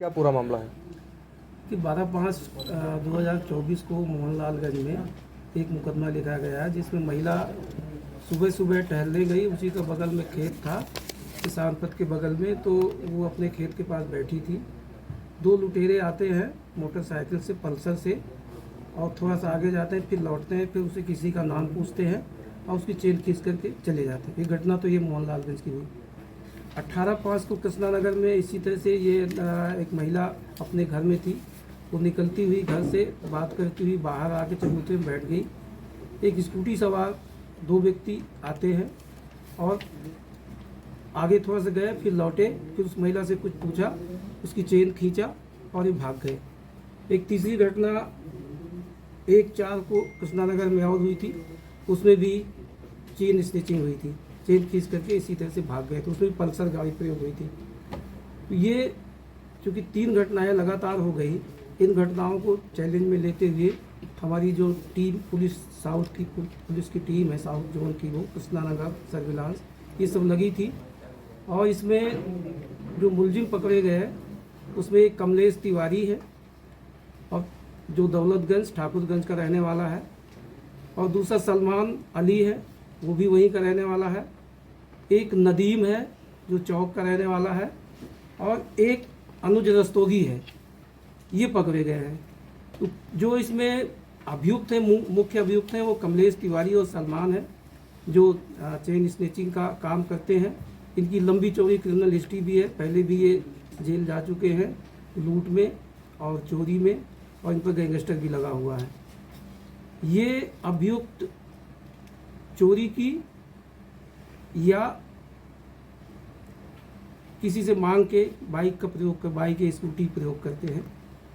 क्या पूरा मामला है कि 12/5/2024 को मोहनलालगंज में एक मुकदमा लिखा गया है जिसमें महिला सुबह सुबह टहलने गई। उसी का बगल में खेत था, किसान पथ के बगल में, तो वो अपने खेत के पास बैठी थी। दो लुटेरे आते हैं मोटरसाइकिल से, पल्सर से, और थोड़ा सा आगे जाते हैं, फिर लौटते हैं, फिर उसे किसी का नाम पूछते हैं और उसकी चेन खींच करके चले जाते हैं। ये घटना तो ये मोहनलालगंज की हुई। 18/5 को कृष्णा नगर में इसी तरह से ये एक महिला अपने घर में थी। वो निकलती हुई घर से बात करती हुई बाहर आके चबूतरे में बैठ गई। एक स्कूटी सवार दो व्यक्ति आते हैं और आगे थोड़ा सा गए, फिर लौटे, फिर उस महिला से कुछ पूछा, उसकी चेन खींचा और ये भाग गए। एक तीसरी घटना 1/4 को कृष्णा नगर में और हुई थी। उसमें भी चेन स्नेचिंग हुई थी, चेन खींच करके इसी तरह से भाग गए थे। उसमें भी पल्सर गाड़ी प्रयोग हुई थी। तो ये चूँकि 3 घटनाएं लगातार हो गई, इन घटनाओं को चैलेंज में लेते हुए हमारी जो टीम पुलिस साउथ की पुलिस की टीम है, साउथ जोन की, वो कृष्णा नगर सर्विलांस, ये सब लगी थी। और इसमें जो मुलजिम पकड़े गए हैं उसमें एक कमलेश तिवारी है और जो दौलतगंज ठाकुरगंज का रहने वाला है, और दूसरा सलमान अली है, वो भी वहीं का रहने वाला है। एक नदीम है जो चौक का रहने वाला है, और एक अनुज रस्तोगी है। ये पकड़े गए हैं। तो जो इसमें अभियुक्त हैं, मुख्य अभियुक्त हैं, वो कमलेश तिवारी और सलमान है, जो चेन स्नेचिंग का काम करते हैं। इनकी लंबी चौड़ी क्रिमिनल हिस्ट्री भी है, पहले भी ये जेल जा चुके हैं लूट में और चोरी में, और इन पर गैंगस्टर भी लगा हुआ है। ये अभियुक्त चोरी की या किसी से मांग के बाइक का प्रयोग कर, बाइक या स्कूटी प्रयोग करते हैं।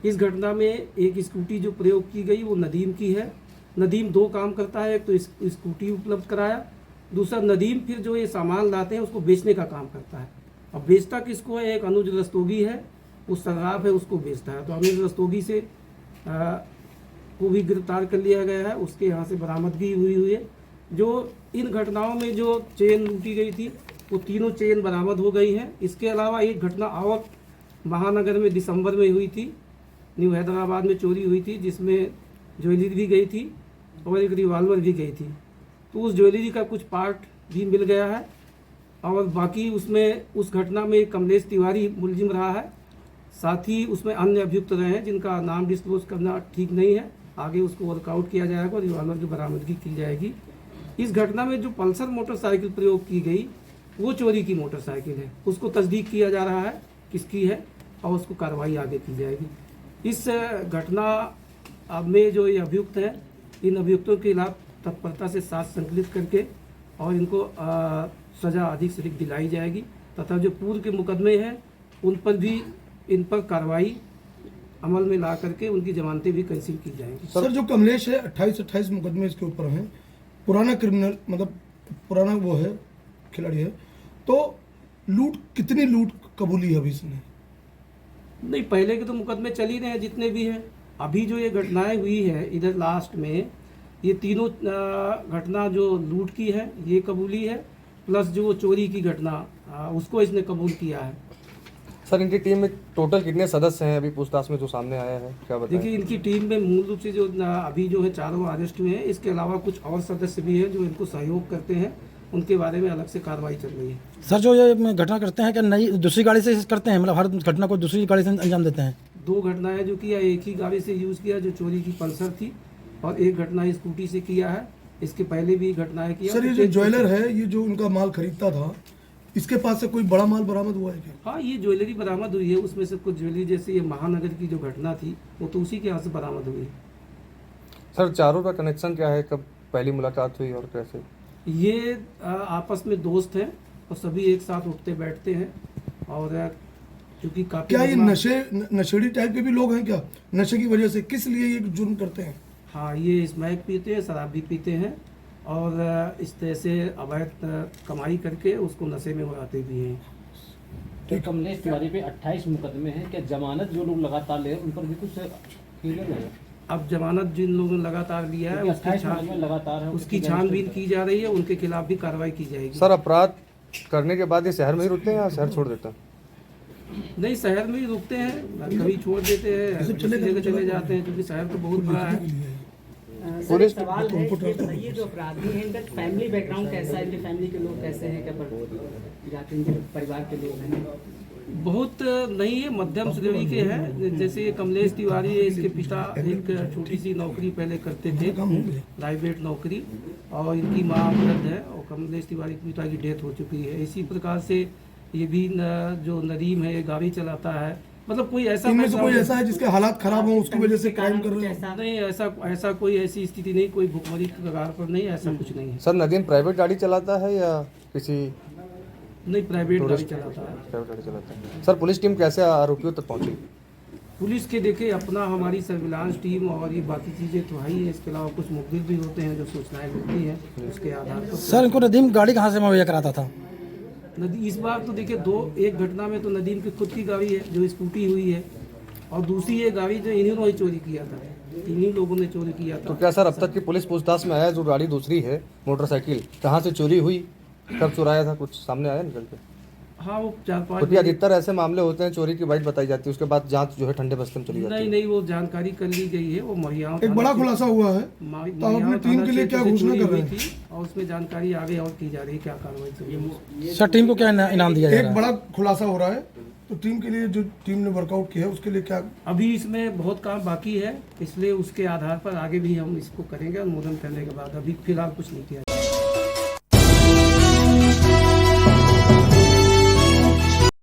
इस घटना में एक स्कूटी जो प्रयोग की गई वो नदीम की है। नदीम 2 काम करता है, एक तो स्कूटी उपलब्ध कराया, दूसरा नदीम फिर जो ये सामान लाते हैं उसको बेचने का काम करता है। अब बेचता किसको है? एक अनुज रस्तोगी है, वो शराब है उसको बेचता है। तो अनुज रस्तोगी से को भी गिरफ्तार कर लिया गया है, उसके यहाँ से बरामदगी हुई है। जो इन घटनाओं में जो चेन लूटी गई थी वो तीनों चेन बरामद हो गई हैं। इसके अलावा एक घटना और महानगर में दिसंबर में हुई थी, न्यू हैदराबाद में चोरी हुई थी, जिसमें ज्वेलरी भी गई थी और एक रिवॉल्वर भी गई थी। तो उस ज्वेलरी का कुछ पार्ट भी मिल गया है, और बाकी उसमें उस घटना में कमलेश तिवारी मुलजिम रहा है। साथ ही उसमें अन्य अभियुक्त रहे हैं जिनका नाम डिस्क्लोज करना ठीक नहीं है। आगे उसको वर्कआउट किया जाएगा और रिवॉल्वर की बरामदगी की जाएगी। इस घटना में जो पल्सर मोटरसाइकिल प्रयोग की गई वो चोरी की मोटरसाइकिल है, उसको तस्दीक किया जा रहा है किसकी है, और उसको कार्रवाई आगे की जाएगी। इस घटना में जो ये अभियुक्त हैं, इन अभियुक्तों के खिलाफ तत्परता से साक्ष्य संकलित करके और इनको सज़ा अधिक से अधिक दिलाई जाएगी, तथा जो पूर्व के मुकदमे हैं उन पर भी इन पर कार्रवाई अमल में ला करके उनकी जमानतें भी कैंसिल की जाएंगी। सर, जो कमलेश है 28 मुकदमे इसके ऊपर हैं, पुराना क्रिमिनल, मतलब पुराना वो है, खिलाड़ी है, तो लूट कितनी लूट कबूली है अभी इसने? नहीं, पहले के तो मुकदमे चल ही रहे हैं जितने भी हैं। अभी जो ये घटनाएं हुई है इधर लास्ट में, ये तीनों घटना जो लूट की है ये कबूली है, प्लस जो वो चोरी की घटना उसको इसने कबूल किया है। सर, इनकी टीम में टोटल कितने सदस्य हैं अभी पूछताछ में जो सामने आया है, क्या बताएं? देखिए, इनकी टीम में मूल रूप से जो अभी जो है 4 अरेस्ट हुए हैं। इसके अलावा कुछ और सदस्य भी हैं जो इनको सहयोग करते हैं, उनके बारे में अलग से कार्रवाई चल रही है। सर, जो ये घटना करते हैं क्या नई दूसरी गाड़ी से करते हैं, मतलब हर घटना को दूसरी गाड़ी से अंजाम देते हैं? 2 घटनाएं जो किया, एक ही गाड़ी से यूज़ किया जो चोरी की पल्सर थी, और एक घटना स्कूटी से किया है। इसके पहले भी घटनाएं किया। सर, ये जो ज्वेलर है, ये जो उनका माल खरीदता था, इसके पास से कोई बड़ा माल बरामद हुआ है क्या? हाँ, ये ज्वेलरी बरामद हुई है। उसमें से कुछ ज्वेलरी, जैसे ये महानगर की जो घटना थी, वो तो उसी के यहाँ से बरामद हुई है। सर, चारों का कनेक्शन क्या है, कब पहली मुलाकात हुई और कैसे? ये आपस में दोस्त हैं और सभी एक साथ उठते बैठते हैं, और क्योंकि काफी क्या ये नशेड़ी टाइप के भी लोग हैं क्या? नशे की वजह से किस लिए ये जुर्म करते हैं? हाँ, ये स्मैक पीते हैं, शराब भी पीते हैं, और इस तरह से अवैध कमाई करके उसको नशे में उड़ाते भी हैं। तो कमलेश तिवारी पे 28 मुकदमे हैं, क्या जमानत जो लोग लगातार ले उन पर भी कुछ क्लियर है? अब जमानत जिन लोगों ने लगातार लिया है उसकी छानबीन की जा रही है, उनके खिलाफ भी कार्रवाई की जाएगी। सर, अपराध करने के बाद ये शहर में ही रुकते हैं या शहर छोड़ देते हैं? नहीं, शहर में ही रुकते हैं, कभी छोड़ देते हैं, सब दूसरी जगह चले जाते हैं, क्योंकि शहर तो बहुत बड़ा है। सर, एक सवाल है कि बताइए जो अपराधी हैं इनका फैमिली बैकग्राउंड कैसा है, इनके फैमिली के लोग कैसे हैं, क्या जाति इनके परिवार के लोग हैं? बहुत नहीं है, मध्यम श्रेणी के हैं। जैसे ये कमलेश तिवारी है, इसके पिता एक छोटी सी नौकरी पहले करते थे, प्राइवेट नौकरी, और इनकी माँ वृद्ध है, और कमलेश तिवारी के पिता की डेथ हो चुकी है। इसी प्रकार से ये भी जो नदीम है, गाड़ी चलाता है, मतलब कोई ऐसा इनमें से कोई ऐसा है जिसके हालात खराब हो उसकी वजह से क्राइम कर रहे हैं? नहीं, ऐसा कोई ऐसी स्थिति नहीं, कोई भुखमरी के कगार पर नहीं, ऐसा कुछ नहीं है। सर नदीम प्राइवेट गाड़ी चलाता है या किसी नहीं, प्राइवेट गाड़ी चलाता है। प्राइवेट गाड़ी चलाता है? सर पुलिस टीम कैसे आरोपियों तक पहुंची? पुलिस के देखे अपना हमारी सर्विलांस टीम और ये बाकी चीज़ें तो है ही है, इसके अलावा कुछ मुखबिर भी होते हैं जो सूचनाएं मिलती हैं, उसके आधार पर। सर इनको नदीम गाड़ी कहाँ से मुहैया कराता था? नदी इस बार तो देखिए एक घटना में तो नदीम की खुद की गाड़ी है जो स्कूटी हुई है, और दूसरी ये गाड़ी जो इन्हीं ने चोरी किया था, इन्हीं लोगों ने चोरी किया तो था। क्या सर अब तक की पुलिस पूछताछ में आया जो गाड़ी दूसरी है मोटरसाइकिल कहाँ से चोरी हुई, कब चुराया था, कुछ सामने आया निकल के? हाँ, वो 4-5 क्योंकि अधिकतर ऐसे मामले होते हैं चोरी की बाइट बताई जाती है, उसके बाद जांच जो है ठंडे बस्ते में चली जाती है। नहीं, वो जानकारी कर ली गई है, वो महियाओं एक बड़ा खुलासा हुआ है, तो आप अपनी टीम के लिए क्या घोषणा कर रहे हैं? और उसमें जानकारी आगे और की जा रही है, क्या कार्रवाई चल रही है। सर टीम को क्या इनाम दिया जा रहा एक है? बड़ा खुलासा हो रहा है, तो टीम के लिए जो टीम ने वर्कआउट किया है उसके लिए क्या? अभी इसमें बहुत काम बाकी है, इसलिए उसके आधार पर आगे भी हम इसको करेंगे, अनुमोदन करने के बाद। अभी फिलहाल कुछ नहीं किया।